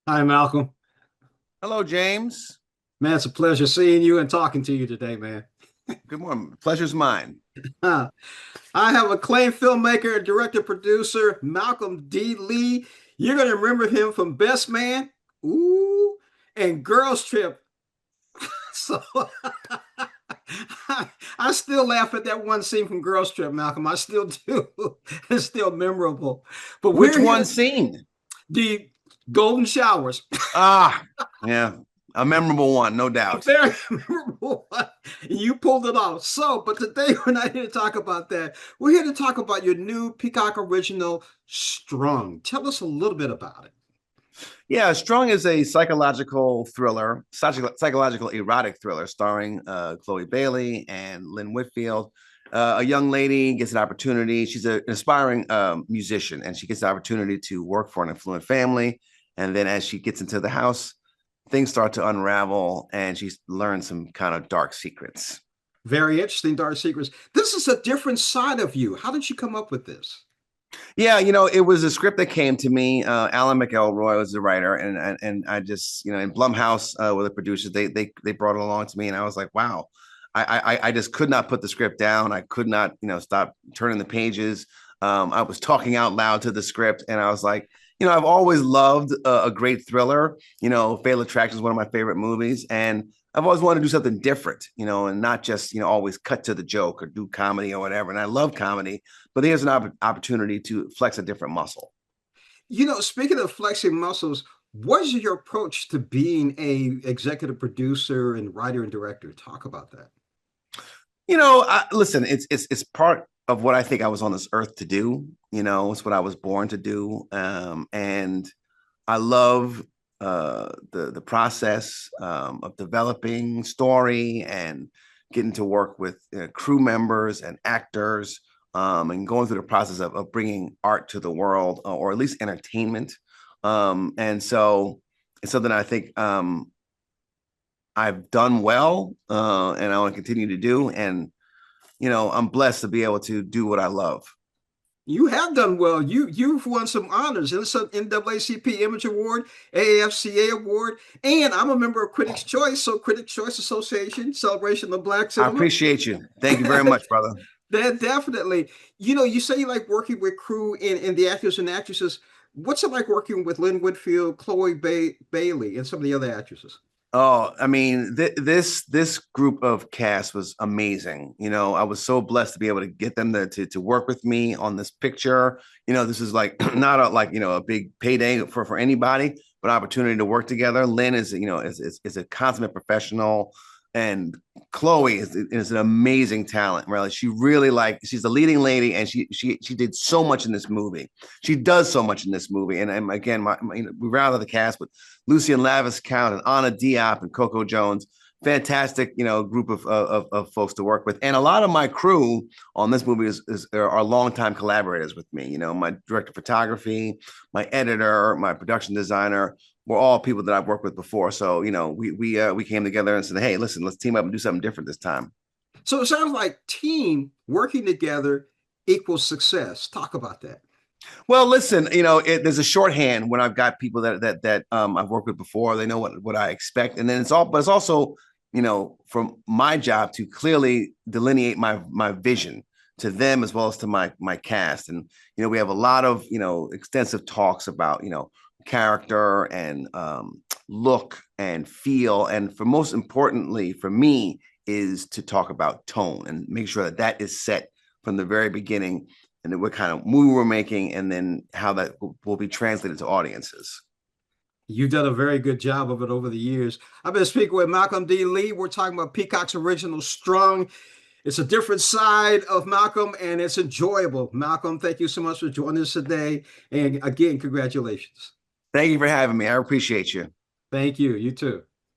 Hi, Malcolm. Hello, James. Man, it's a pleasure seeing you and talking to you today, man. Good morning. Pleasure's mine. I have acclaimed filmmaker and director producer Malcolm D. Lee. You're going to remember him from Best Man, ooh, and Girls Trip. So I still laugh at that one scene from Girls Trip, Malcolm. I still do. It's still memorable. But Which we're here one to scene? the golden showers. Ah, yeah, a memorable one, no A doubt. very memorable one. You pulled it off. So, but today we're not here to talk about that. We're here to talk about your new Peacock original, Strung. Tell us a little bit about it. Yeah, Strung is a psychological thriller, psychological erotic thriller starring Chloe Bailey and Lynn Whitfield. A young lady gets an opportunity. She's an aspiring musician, and she gets the opportunity to work for an affluent family. And then, as she gets into the house, things start to unravel, and she learns some kind of dark secrets. Very interesting, Dark Secrets. This is a different side of you. How did you come up with this? Yeah, it was a script that came to me. Alan McElroy was the writer, and I just, in Blumhouse were the producers. They brought it along to me, and I was like, wow. I just could not put the script down. I could not, stop turning the pages. I was talking out loud to the script, and I was like, I've always loved a great thriller. Fatal Attraction is one of my favorite movies, and I've always wanted to do something different, and not just, always cut to the joke or do comedy or whatever. And I love comedy, but here's an opportunity to flex a different muscle. Speaking of flexing muscles, what is your approach to being a executive producer and writer and director? Talk about that. Listen, it's part of what I think I was on this earth to do. It's what I was born to do, and I love the process of developing story and getting to work with crew members and actors, and going through the process of bringing art to the world, or at least entertainment. And so it's something I think I've done well, and I want to continue to do. And I'm blessed to be able to do what I love. You have done well. You've won some honors. It's an NAACP Image Award, AAFCA Award, and I'm a member of Critics' Choice, so Critics' Choice Association, Celebration of Black I Cinema. appreciate you. Thank you very much, brother. That definitely. You say you like working with crew and the actors and actresses. What's it like working with Lynn Whitfield, Bailey, and some of the other actresses? Oh, I mean, this group of cast was amazing. I was so blessed to be able to get them to work with me on this picture. This is like not a big payday for anybody, but opportunity to work together. Lynn is a consummate professional, and Chloe is an amazing talent. Really, she's the leading lady, and she did so much in this movie. She does so much in this movie, and again, we round out the cast with Lucien Laviscount and Anna Diop and Coco Jones. Fantastic, group of folks to work with, and a lot of my crew on this movie are longtime collaborators with me. My director of photography, my editor, my production designer were all people that I've worked with before. So we came together and said, hey, listen, let's team up and do something different this time. So it sounds like team working together equals success. Talk about that. Well, listen, there's a shorthand when I've got people that I've worked with before. They know what I expect, and then but it's also, from my job to clearly delineate my vision to them as well as to my cast. And we have a lot of extensive talks about character and look and feel, and for most importantly for me is to talk about tone and make sure that is set from the very beginning, and then what kind of movie we're making, and then how that will be translated to audiences. You've done a very good job of it over the years. I've been speaking with Malcolm D. Lee. We're talking about Peacock's original Strung. It's a different side of Malcolm, and it's enjoyable. Malcolm, thank you so much for joining us today. And again, congratulations. Thank you for having me. I appreciate you. Thank you. You too.